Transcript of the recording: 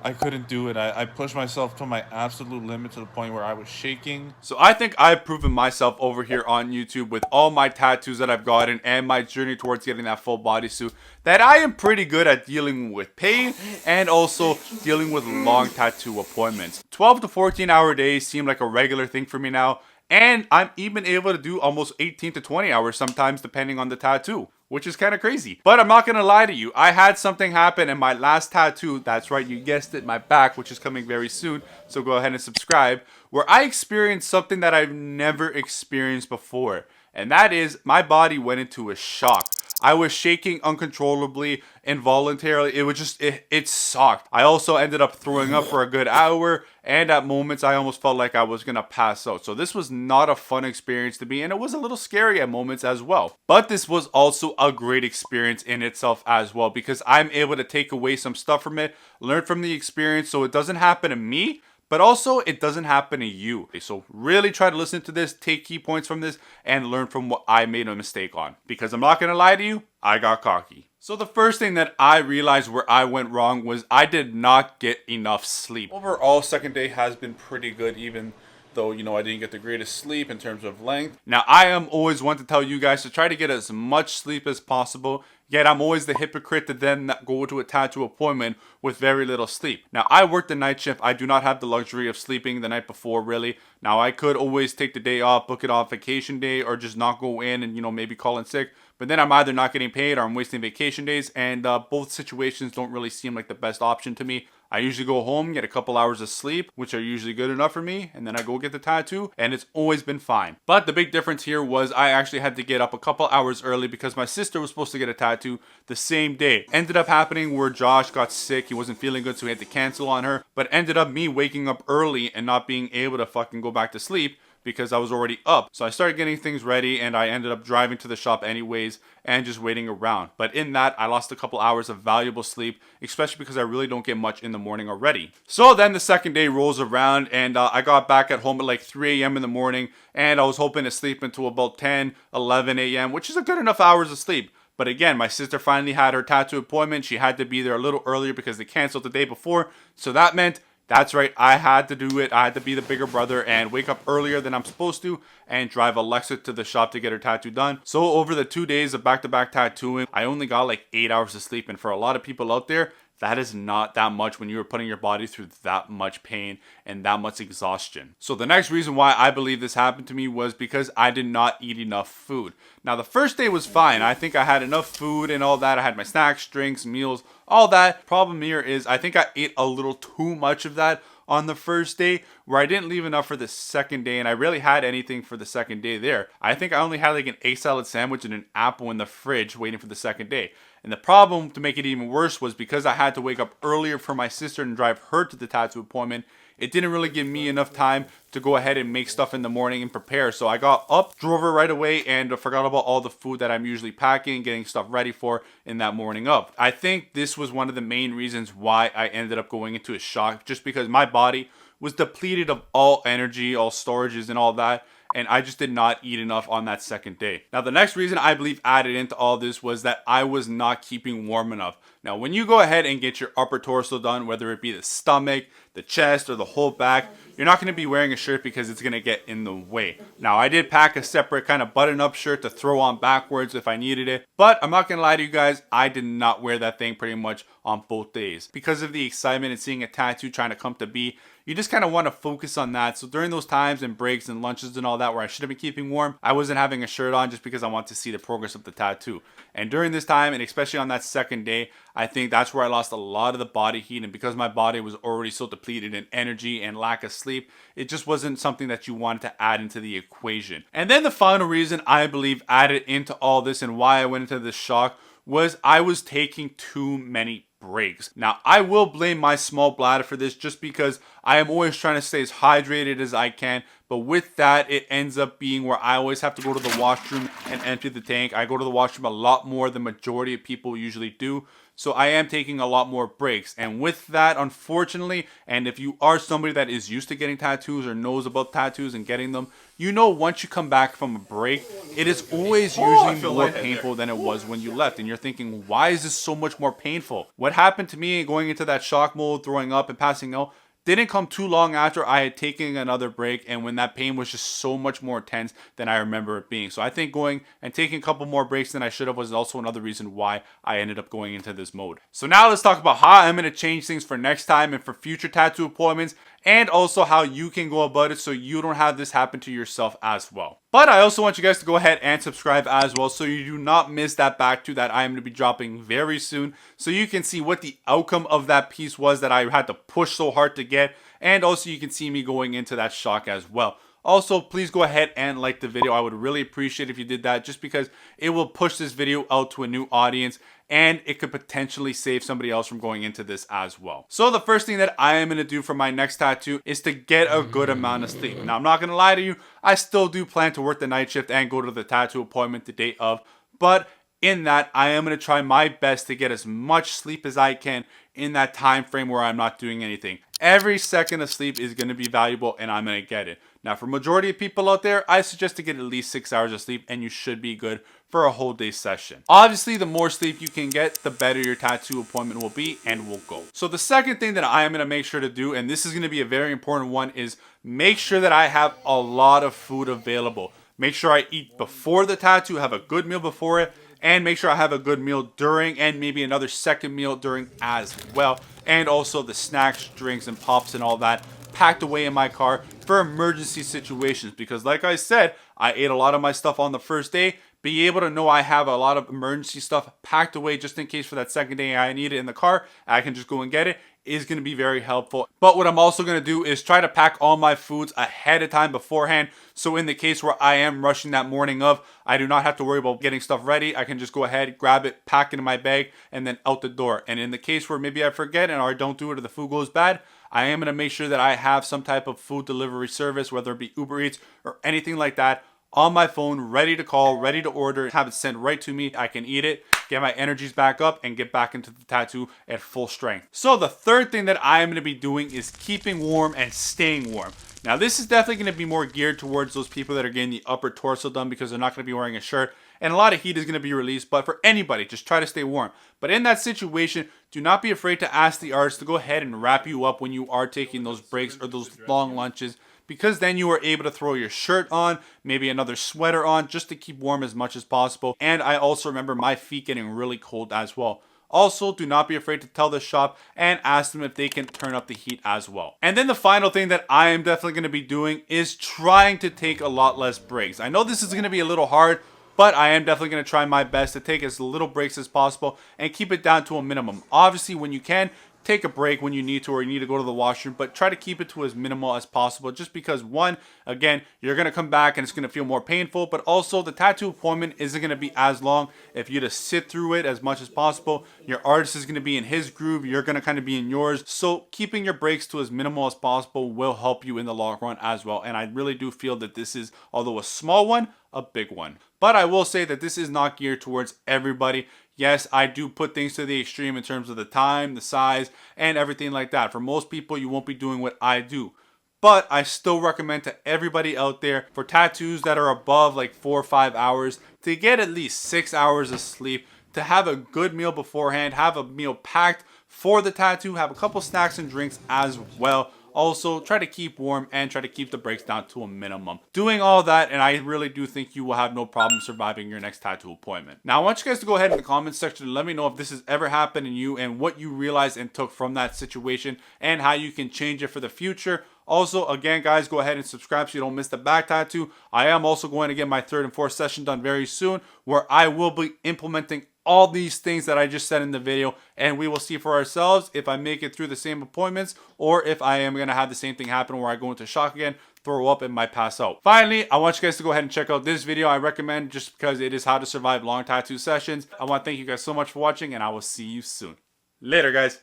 I couldn't do it. I pushed myself to my absolute limit to the point where I was shaking. So I think I've proven myself over here on YouTube with all my tattoos that I've gotten and my journey towards getting that full bodysuit that I am pretty good at dealing with pain and also dealing with long tattoo appointments. 12 to 14 hour days seem like a regular thing for me now, and I'm even able to do almost 18 to 20 hours sometimes depending on the tattoo, which is kind of crazy. But I'm not going to lie to you. I had something happen in my last tattoo. That's right, you guessed it, my back, which is coming very soon. So go ahead and subscribe, where I experienced something that I've never experienced before. And that is my body went into a shock. I was shaking uncontrollably, involuntarily. It was just, it sucked. I also ended up throwing up for a good hour, and at moments I almost felt like I was gonna pass out. So this was not a fun experience to be, and it was a little scary at moments as well. But this was also a great experience in itself as well, because I'm able to take away some stuff from it, learn from the experience so it doesn't happen to me, but also it doesn't happen to you. So really try to listen to this, take key points from this, and learn from what I made a mistake on. Because I'm not gonna lie to you, I got cocky. So the first thing that I realized where I went wrong was I did not get enough sleep. Overall, second day has been pretty good, even though, you know, I didn't get the greatest sleep in terms of length. Now, I am always one to tell you guys to try to get as much sleep as possible. Yet I'm always the hypocrite to then go to a tattoo appointment with very little sleep. Now, I work the night shift. I do not have the luxury of sleeping the night before, really. Now, I could always take the day off, book it off vacation day, or just not go in and, you know, maybe call in sick. But then I'm either not getting paid or I'm wasting vacation days. And both situations don't really seem like the best option to me. I usually go home, get a couple hours of sleep, which are usually good enough for me, and then I go get the tattoo, and it's always been fine. But the big difference here was I actually had to get up a couple hours early because my sister was supposed to get a tattoo the same day. Ended up happening where Josh got sick, he wasn't feeling good, so he had to cancel on her, but ended up me waking up early and not being able to fucking go back to sleep because I was already up. So I started getting things ready and I ended up driving to the shop anyways and just waiting around. But in that, I lost a couple hours of valuable sleep, especially because I really don't get much in the morning already. So then the second day rolls around and I got back at home at like 3 a.m. in the morning, and I was hoping to sleep until about 10, 11 a.m., which is a good enough hours of sleep. But again, my sister finally had her tattoo appointment. She had to be there a little earlier because they canceled the day before. So that meant, that's right, I had to do it. I had to be the bigger brother and wake up earlier than I'm supposed to and drive Alexa to the shop to get her tattoo done. So over the 2 days of back-to-back tattooing, I only got like 8 hours of sleep. And for a lot of people out there, that is not that much when you are putting your body through that much pain and that much exhaustion. So the next reason why I believe this happened to me was because I did not eat enough food. Now the first day was fine. I think I had enough food and all that. I had my snacks, drinks, meals, all that. Problem here is I think I ate a little too much of that on the first day, where I didn't leave enough for the second day, and I rarely had anything for the second day there. I think I only had like an egg salad sandwich and an apple in the fridge waiting for the second day. And the problem, to make it even worse, was because I had to wake up earlier for my sister and drive her to the tattoo appointment, it didn't really give me enough time to go ahead and make stuff in the morning and prepare. So I got up, drove her right away, and forgot about all the food that I'm usually packing, getting stuff ready for in that morning up. I think this was one of the main reasons why I ended up going into a shock, just because my body was depleted of all energy, all storages and all that, and I just did not eat enough on that second day. Now, the next reason I believe added into all this was that I was not keeping warm enough. Now, when you go ahead and get your upper torso done, whether it be the stomach, the chest, or the whole back, you're not going to be wearing a shirt because it's going to get in the way. Now, I did pack a separate kind of button-up shirt to throw on backwards if I needed it, but I'm not going to lie to you guys, I did not wear that thing pretty much on both days. Because of the excitement and seeing a tattoo trying to come to be, you just kind of want to focus on that. So during those times and breaks and lunches and all that where I should have been keeping warm, I wasn't having a shirt on just because I want to see the progress of the tattoo. And during this time, and especially on that second day, I think that's where I lost a lot of the body heat. And because my body was already so depleted in energy and lack of sleep, it just wasn't something that you wanted to add into the equation. And then the final reason I believe added into all this and why I went into this shock was I was taking too many breaks. Now, I will blame my small bladder for this just because I am always trying to stay as hydrated as I can. But with that, it ends up being where I always have to go to the washroom and empty the tank. I go to the washroom a lot more than majority of people usually do. So I am taking a lot more breaks. And with that, unfortunately, and if you are somebody that is used to getting tattoos or knows about tattoos and getting them, you know once you come back from a break, it is always usually more painful than it was when you left. And you're thinking, why is this so much more painful? What happened to me going into that shock mode, throwing up and passing out, didn't come too long after I had taken another break, and when that pain was just so much more intense than I remember it being. So I think going and taking a couple more breaks than I should have was also another reason why I ended up going into this mode. So now let's talk about how I'm going to change things for next time and for future tattoo appointments, and also how you can go about it so you don't have this happen to yourself as well. But I also want you guys to go ahead and subscribe as well so you do not miss that back to that I am going to be dropping very soon, so you can see what the outcome of that piece was that I had to push so hard to get, and also you can see me going into that shock as well. Also, please go ahead and like the video. I would really appreciate if you did that, just because it will push this video out to a new audience and it could potentially save somebody else from going into this as well. So the first thing that I am going to do for my next tattoo is to get a good amount of sleep. Now, I'm not going to lie to you, I still do plan to work the night shift and go to the tattoo appointment the day of, but in that, I am going to try my best to get as much sleep as I can in that time frame where I'm not doing anything. Every second of sleep is going to be valuable, and I'm going to get it. Now, for majority of people out there, I suggest to get at least 6 hours of sleep, and you should be good for a whole day session. Obviously, the more sleep you can get, the better your tattoo appointment will be and will go. So the second thing that I am going to make sure to do, and this is going to be a very important one, is make sure that I have a lot of food available. Make sure I eat before the tattoo, have a good meal before it, and make sure I have a good meal during, and maybe another second meal during as well. And also the snacks, drinks, and pops and all that packed away in my car for emergency situations, because like I said, I ate a lot of my stuff on the first day. Be able to know I have a lot of emergency stuff packed away just in case for that second day I need it in the car, I can just go and get it, is going to be very helpful. But what I'm also going to do is try to pack all my foods ahead of time beforehand, so in the case where I am rushing that morning of, I do not have to worry about getting stuff ready. I can just go ahead, grab it, pack it in my bag, and then out the door. And in the case where maybe I forget and or I don't do it or the food goes bad, I am going to make sure that I have some type of food delivery service, whether it be Uber Eats or anything like that, on my phone, ready to call, ready to order, have it sent right to me. I can eat it, get my energies back up, and get back into the tattoo at full strength. So the third thing that I am going to be doing is keeping warm and staying warm. Now, this is definitely going to be more geared towards those people that are getting the upper torso done, because they're not going to be wearing a shirt and a lot of heat is going to be released. But for anybody, just try to stay warm. But in that situation, do not be afraid to ask the artist to go ahead and wrap you up when you are taking those breaks or those long lunches, because then you are able to throw your shirt on, maybe another sweater on, just to keep warm as much as possible. And I also remember my feet getting really cold as well. Also, do not be afraid to tell the shop and ask them if they can turn up the heat as well. And then the final thing that I am definitely going to be doing is trying to take a lot less breaks. I know this is going to be a little hard, but I am definitely going to try my best to take as little breaks as possible and keep it down to a minimum. Obviously, when you can, take a break when you need to, or you need to go to the washroom, but try to keep it to as minimal as possible, just because, one, again, you're going to come back and it's going to feel more painful, but also the tattoo appointment isn't going to be as long. If you just sit through it as much as possible, your artist is going to be in his groove, you're going to kind of be in yours. So keeping your breaks to as minimal as possible will help you in the long run as well. And I really do feel that this is, although a small one, a big one. But I will say that this is not geared towards everybody. Yes, I do put things to the extreme in terms of the time, the size, and everything like that. For most people, you won't be doing what I do. But I still recommend to everybody out there, for tattoos that are above like 4 or 5 hours, to get at least 6 hours of sleep, to have a good meal beforehand, have a meal packed for the tattoo, have a couple snacks and drinks as well. Also, try to keep warm and try to keep the breaks down to a minimum. Doing all that, and I really do think you will have no problem surviving your next tattoo appointment. Now, I want you guys to go ahead in the comments section and let me know if this has ever happened to you and what you realized and took from that situation and how you can change it for the future. Also, again, guys, go ahead and subscribe so you don't miss the back tattoo. I am also going to get my 3rd and 4th session done very soon, where I will be implementing all these things that I just said in the video, and we will see for ourselves if I make it through the same appointments, or if I am going to have the same thing happen where I go into shock again, throw up, and might pass out. Finally, I want you guys to go ahead and check out this video. I recommend, just because it is how to survive long tattoo sessions. I want to thank you guys so much for watching, and I will see you soon. Later, guys.